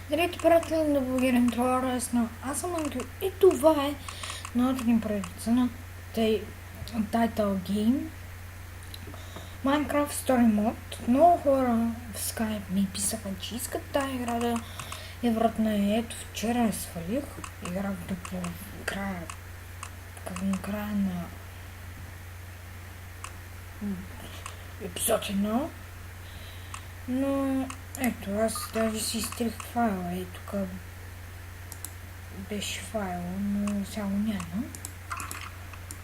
Здравейте, приятели на Блогерен Торес, но аз съм Ангел и това е новата ни поредица на Title Game Minecraft Story Mode. Много хора в Skype ми писаха, че искат тази игра да я вратна. Ето, вчера я свалих играта по края на епизод 1. Но ето, аз даже си изтрих файла и тук беше файла, но сега го няма.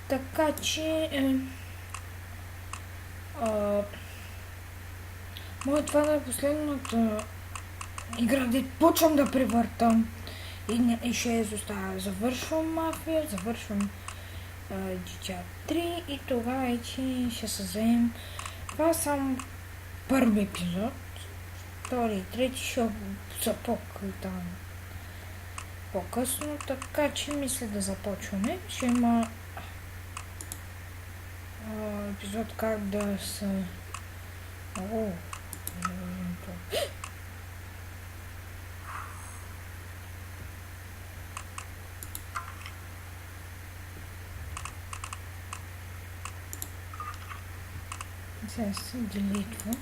Така че може това да е последната игра, да почвам да превъртам и ще изоставя. Завършвам Мафия, завършвам GTA 3 и тогава вече ще се вземем. Това е само първи епизод. Втори и трети ще са по-късно, така че мисля да започваме. Ще има епизод как да се... Сега се делитва.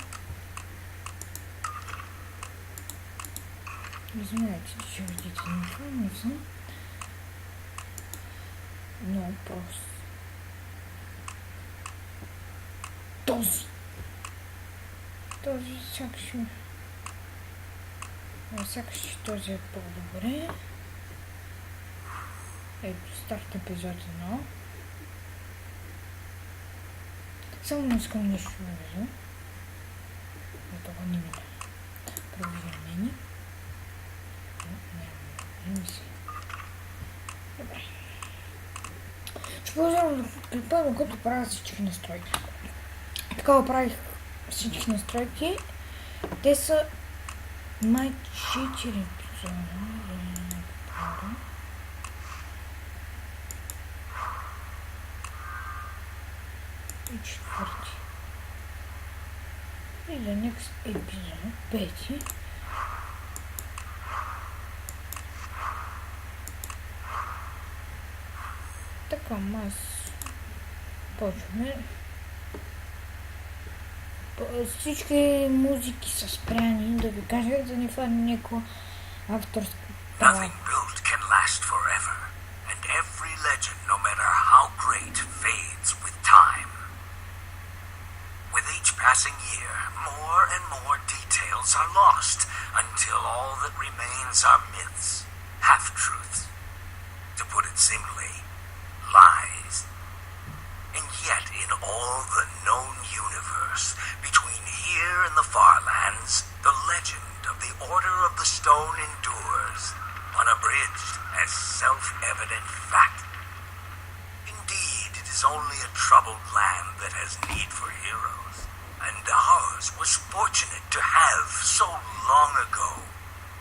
Извинявайте, че видите информация. Много просто. Този сякаш този е по-добре. Ето, старт епизод 1. Само не искам нещо да вижда. Това не мина. Проверяме. Не си. Добре. Ще продължавам да припълвам, като правя всички настройки. Така правих всички настройки. Те са май 4 епизода. И четвърти. И за next епизод, 5. Така, аз почваме. Всички музики са спряни, да ви кажа, да не фане някакво авторско право. Passing year, more and more details are lost until all that remains are myths, half-truths. To put it simply, lies. And yet, in all the known universe, between here and the Farlands, the legend of the Order of the Stone endures, unabridged as self-evident fact. Indeed, it is only a troubled land that has need for heroes. And ours was fortunate to have, so long ago,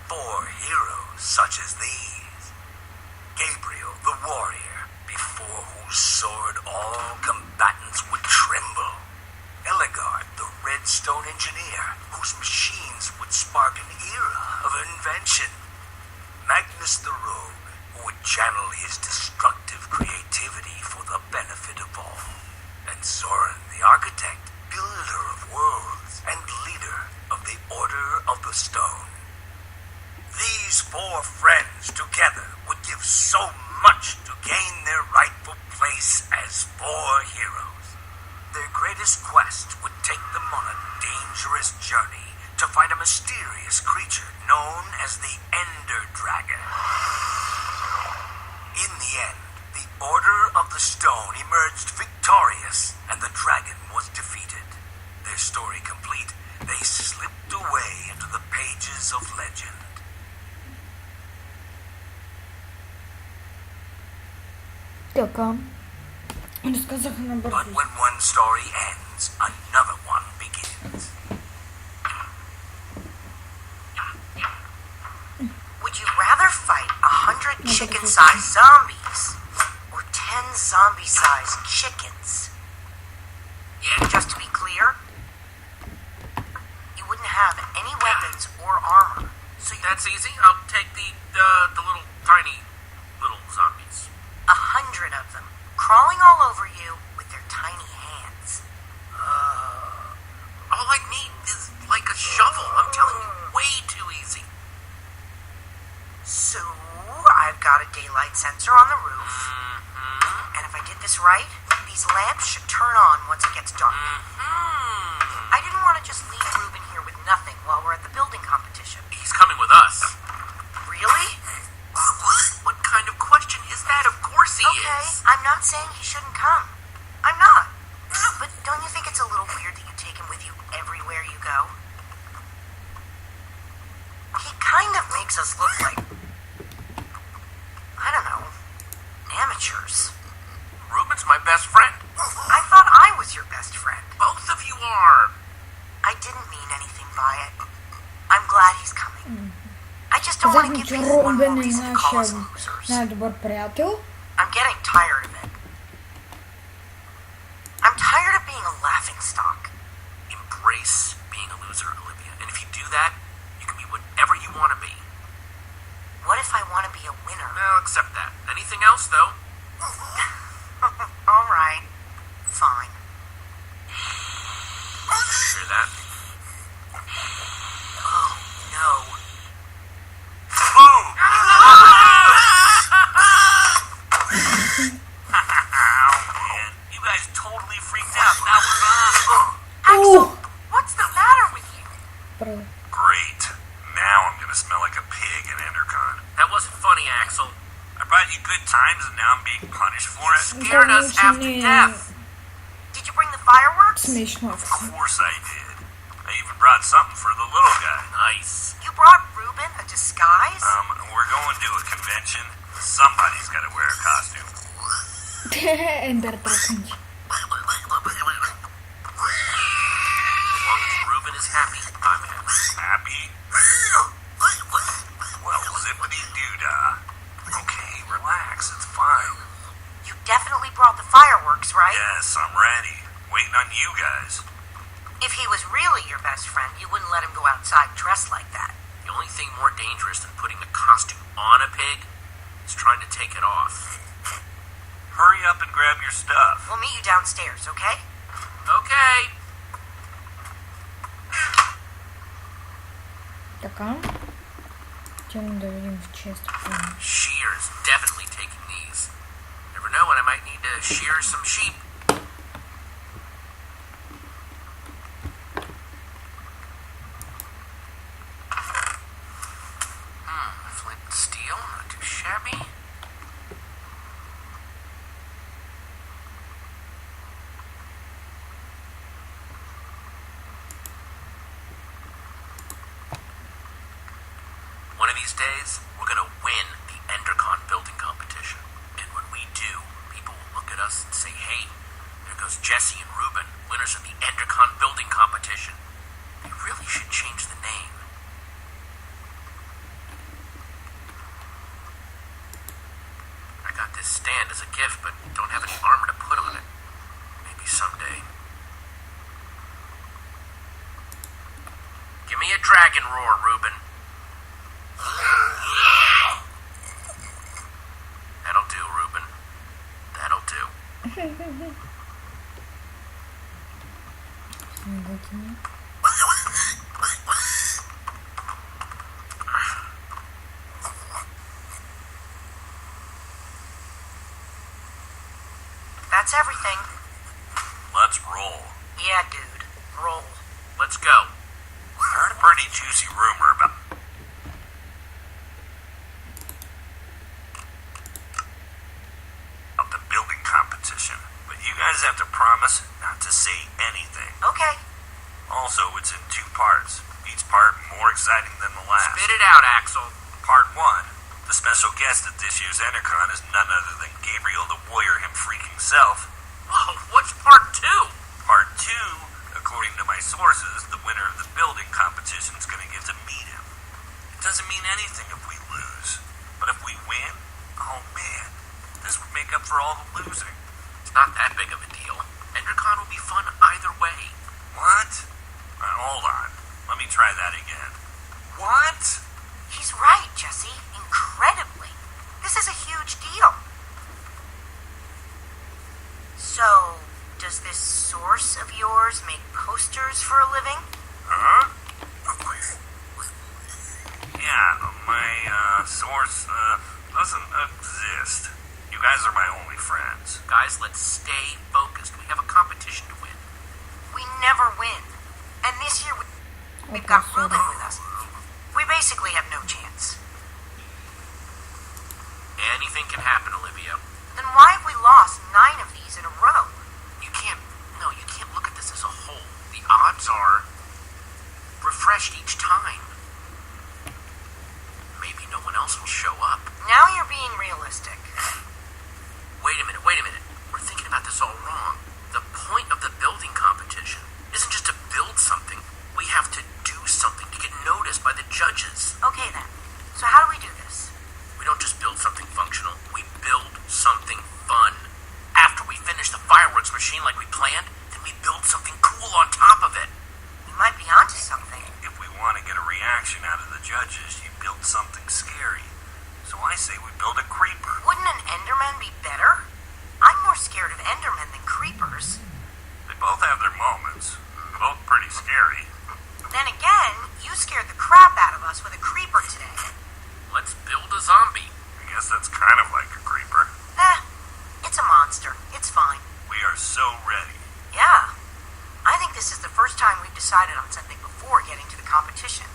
4 heroes such as these. Gabriel the warrior, before whose sword all combatants would tremble. Eligard the redstone engineer, whose machines would spark an era of invention. Magnus the rogue, who would channel his destructive creativity for the benefit of all. And Zoran the architect, builder of worlds and leader of the Order of the Stone. These 4 friends together would give so much to gain their rightful place as 4 heroes. Their greatest quest would take them on a dangerous journey to fight a mysterious creature known as the Ender Dragon. In the end, the Order of the Stone emerged victorious and the dragon was defeated. Their story complete, they slipped away into the pages of legend. Така. Разказаха набързо. But when one story ends, another one begins. Would you rather fight 100 chicken-sized zombies or 10 zombie-sized chickens? Yeah, Just to be clear, you wouldn't have any weapons or armor, so you That's easy. I'll take the little tiny little zombies. 100 of them, crawling all over you with their tiny hands. All I need is like a shovel. I'm telling you, way too easy. So, I've got a daylight sensor on the roof. And if I did this right, these lamps should turn on once it gets dark. I didn't want to just leave Ruben here with nothing while we're at the building competition. He's coming with us. Really? What kind of question is that? Of course he Okay, is. I'm not saying he shouldn't come. I'm not. But don't you think it's a little weird that you take him with you everywhere you go? He kind of makes us look like, I don't know, amateurs. Ruben's my best friend. I thought I was your best friend. Both of you are. I didn't mean anything by it. I'm glad he's coming. I just don't want to give Значи people one more Робин е reason to call us нашия losers. най-добър приятел. I'm getting tired of it. I'm tired of being a laughing stock. Embrace being a loser, Olivia. And if you do that, you can be whatever you want to be. What if I want to be a winner? I'll accept that. Anything else, though? All right. Fine. Hear that? Oh, no. Boom! Oh, man. You guys totally freaked out. That was awesome. Axel, what's the matter with you? Правда. Great. Now I'm gonna smell like a pig in Endercon. That wasn't funny, Axel. I brought you good times and now I'm being punished for it. Scared us Конечно, half to не death. Did you bring the fireworks? смешно. Of course I did. I even brought something for the little guy. Nice. You brought Ruben a disguise? We're going to a convention. Somebody's gotta wear a costume. Ендер драконче. As long as Ruben is happy, I'm happy. Happy? Well, zippity-doo-dah. Okay, relax. It's fine. You definitely brought the fireworks, right? Yes, I'm ready. Waiting on you guys. If he was really your best friend, you wouldn't let him go outside dressed like that. The only thing more dangerous than putting a costume on a pig is trying to take it off. Hurry up and grab your stuff. We'll meet you downstairs, okay? Okay. Така. Отивам да видим в честа. Shear's definitely taking these. Never know when I might need to shear some sheep. Flint and steel, not too shabby. One of these days, we're gonna win the Endercon building competition. And when we do, people will look at us and say, hey, there goes Jesse and Ruben, winners of the Endercon building competition. They really should change the name. I got this stand as a gift, but don't have any armor to put on it. Maybe someday. Give me a dragon roar, Ruben. That'll do, Ruben. That'll do. That's everything. Let's roll. Yeah, dude. Roll. Let's go. I heard a pretty juicy rumor about the building competition, but you guys have to promise not to say anything. Okay. Also, it's in 2 parts. Each part more exciting than the last. Spit it out, Axel. Part 1. The special guest at this year's Endercon is none other than Gabriel the Warrior him freaking self. Whoa, what's part 2? Part 2, according to my sources, the winner of the building competition is going to get to meet him. It doesn't mean anything if we lose. But if we win, oh man, this would make up for all the losing. It's not that big of a deal. Endercon will be fun either way. What? Hold on. Let me try that again. What? He's yeah, my source doesn't exist. You guys are my only friends. Guys, let's stay focused. We have a competition to win. We never win. And this year we've Okay, got so Ruben with us. We basically have no chance. Anything can happen, Olivia. Then why have we lost 9 of these in a row? You can't look at this as a whole. The odds are refreshed each time. Maybe no one else will show up. Now you're being realistic. Wait a minute. We're thinking about this all wrong. The point of the building competition isn't just to build something. We have to do something to get noticed by the judges. Okay then. So how do we do this? We don't just build something functional. We build something fun. After we finish the fireworks machine like we planned, then we build something cool on top of it. We might be onto something. If we want to get a reaction out of the judges, you build something scary. So I say we build a creeper. Wouldn't an Enderman be better? I'm more scared of Endermen than creepers. They both have their moments. They're both pretty scary. Then again, you scared the crap out of us with a creeper today. Let's build a zombie. I guess that's kind of like a creeper. It's a monster. It's fine. We are so ready. Yeah. I think this is the first time we've decided on something before getting to the competition.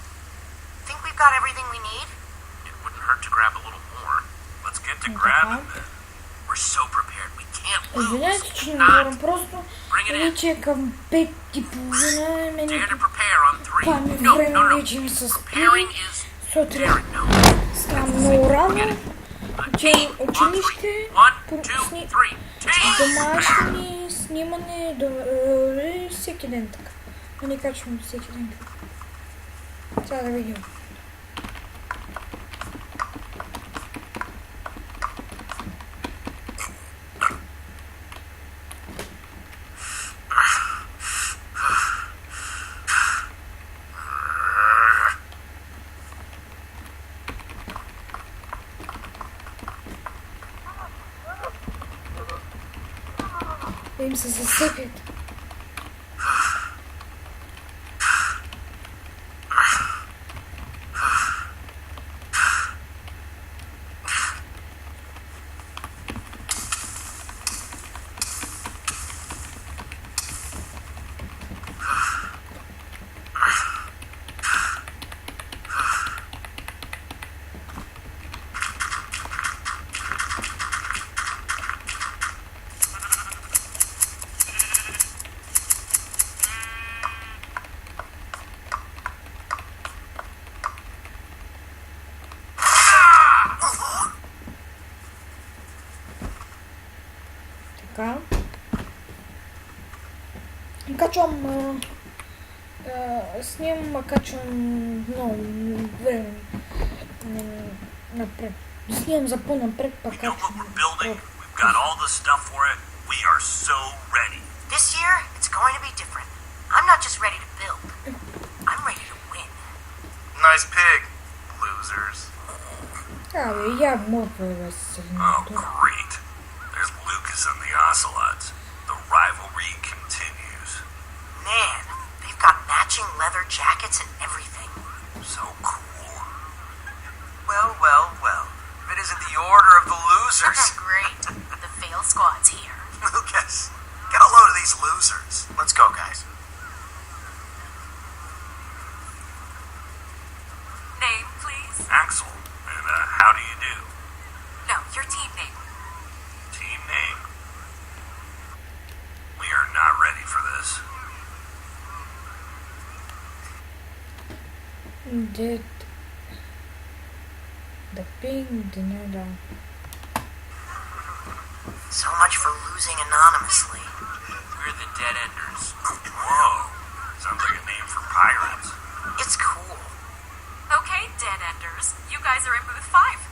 Think we've got everything we need? It wouldn't hurt to grab a little more. Let's get to grabbing then. We're so prepared. We can't lose. Извинете, че не Not. говорим, просто Bring it in. вече към 5:30 Dare мене to prepare on 3. паме No, време no, no. вече ми се Preparing спи. is Сутрин Darren, no. ставам много рано. Forget it. Учим On училище, 3. 1, 2, 3. Team! домашни, снимане, всеки ден така. Но не качвам всеки ден. Сега да видим. Да им се засъпят. Така. Качвам снимам, качвам много време напред. Снимам за по-напред, пък We know what качвам. we're building. We've got all the stuff for it. We are so ready. This year, it's going to be different. I'm not just ready to build. I'm ready to win. Nice pig, losers. Абе, я мъртва да се Oh, great. There's Lucas and the Ocelots. The rivalry continues. Man, they've got matching leather jackets and everything. So cool. Well. If it isn't the order of the losers. Great. The fail squad's here. Lucas, get a load of these losers. Let's go, guys. Name, please? Axel, and how do you do? No, your team name. Team name. We are not ready for this. Did the ping dinner. So much for losing anonymously. We're the Dead Enders. Whoa. Sounds like a name for pirates. It's cool. Okay, Dead Enders. You guys are in booth 5.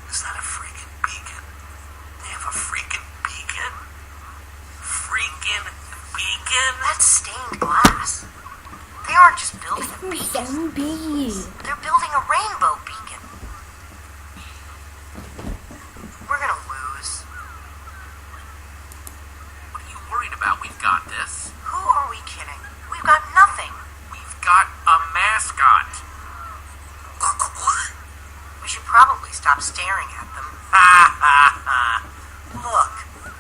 Is that a Zombie. They're building a rainbow beacon. We're gonna lose. What are you worried about? We've got this. Who are we kidding? We've got nothing. We've got a mascot. We should probably stop staring at them. Look,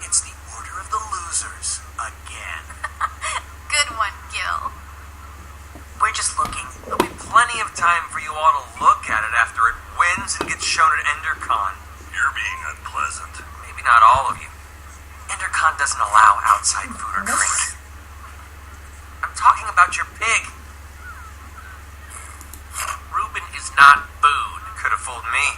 it's the Order of the Losers again. Good one, Gil. We're just looking. There'll be plenty of time for you all to look at it after it wins and gets shown at EnderCon. You're being unpleasant. Maybe not all of you. EnderCon doesn't allow outside food or drink. I'm talking about your pig. Reuben is not food. Could have fooled me.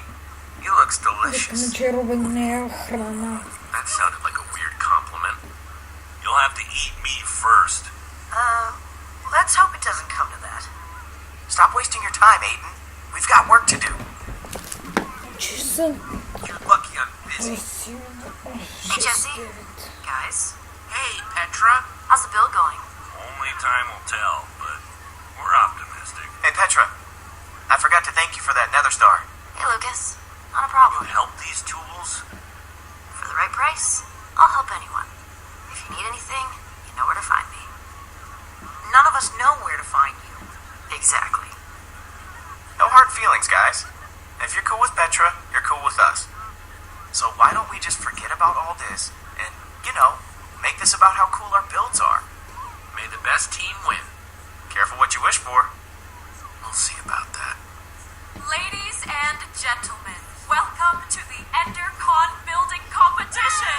He looks delicious. Значи Рубен не е охрана. That sounded like a weird compliment. You'll have to eat me first. Let's hope it doesn't come to that. Stop wasting your time, Aiden. We've got work to do. Часа. You're lucky I'm busy. Hey, Jesse. Guys, Hey, Petra. how's the bill going? Only time will tell, but we're optimistic. Hey, Petra. I forgot to thank you for that Nether Star. Hey, Lucas. Not a You problem. help these tools? For the right price, I'll help anyone. If you need anything, you know where to find me. None of us know where to find you. Exactly. No hard feelings, guys. If you're cool with Petra, you're cool with us. So why don't we just forget about all this and, make this about how cool our builds are? May the best team win. Careful what you wish for. We'll see about that. Ladies and gentlemen, welcome to the EnderCon building competition.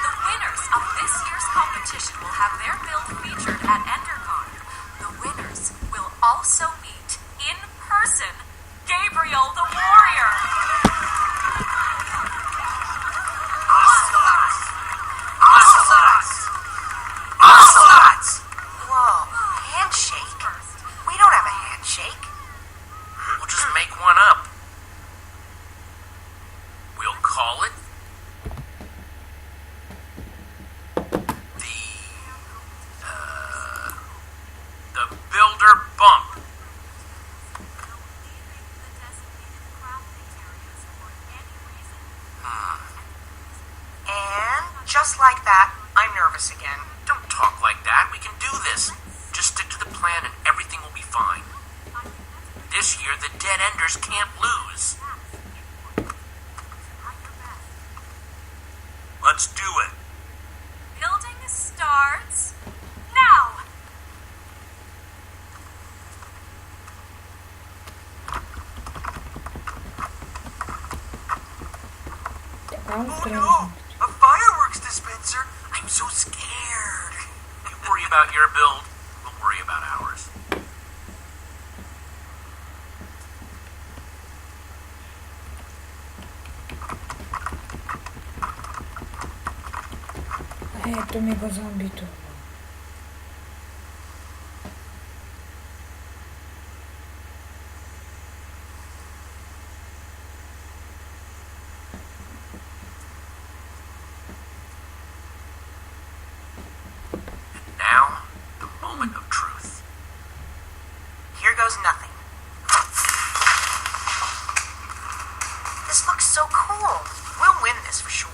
The winners of this year's competition will have their build featured at EnderCon. The winners will also meet in person Gabriel the Warrior. Ocelots! Whoa, handshake? We don't have a handshake. We'll just make one up. We'll call it the Builder Bump. And just like that, I'm nervous again. Don't talk like that. We can do this. Just stick to the plan and everything will be fine. This year, the Dead Enders can't lose. Let's do it. Building starts now. Oh no! A fireworks dispenser? I'm so scared. You worry about your build, we'll worry about ours. Ето ми го зомбито. Now, the moment of truth. Here goes nothing. This looks so cool. We'll win this for sure.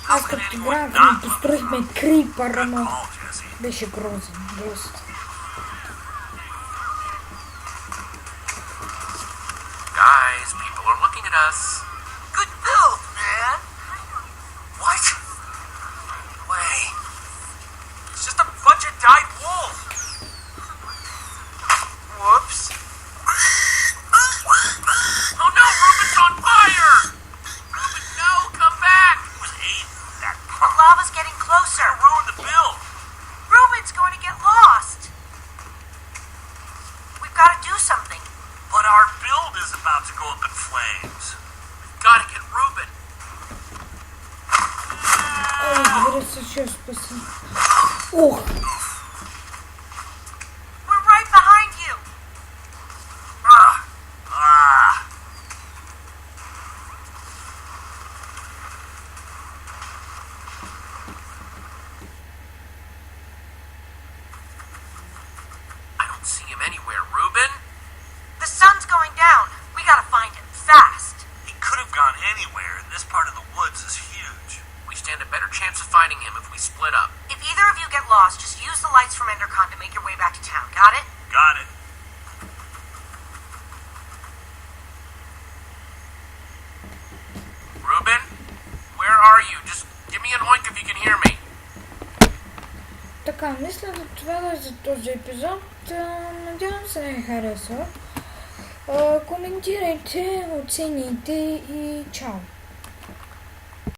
Аз като играх, построихме крипъра, но Call, Jesse. беше грозен, доста. Guys, people are looking at us. Good build, man. What? Way. It's just a bunch of dyed wool. Whoops. Oh no, Reuben's on fire! Reuben, no, come back! It was Aiden, that The punk. lava's getting closer. Gonna ruin the build. Ruben's going to get lost. We've got to do something. But our build is about to go up in flames. Gotta get Reuben. Ой, разбира се, ще спаси. Ух, We're right behind you. Ah. I don't see him anywhere, така, мисля за това за този епизод. Надявам се да ви харесва. Коментирайте, оцените и чао!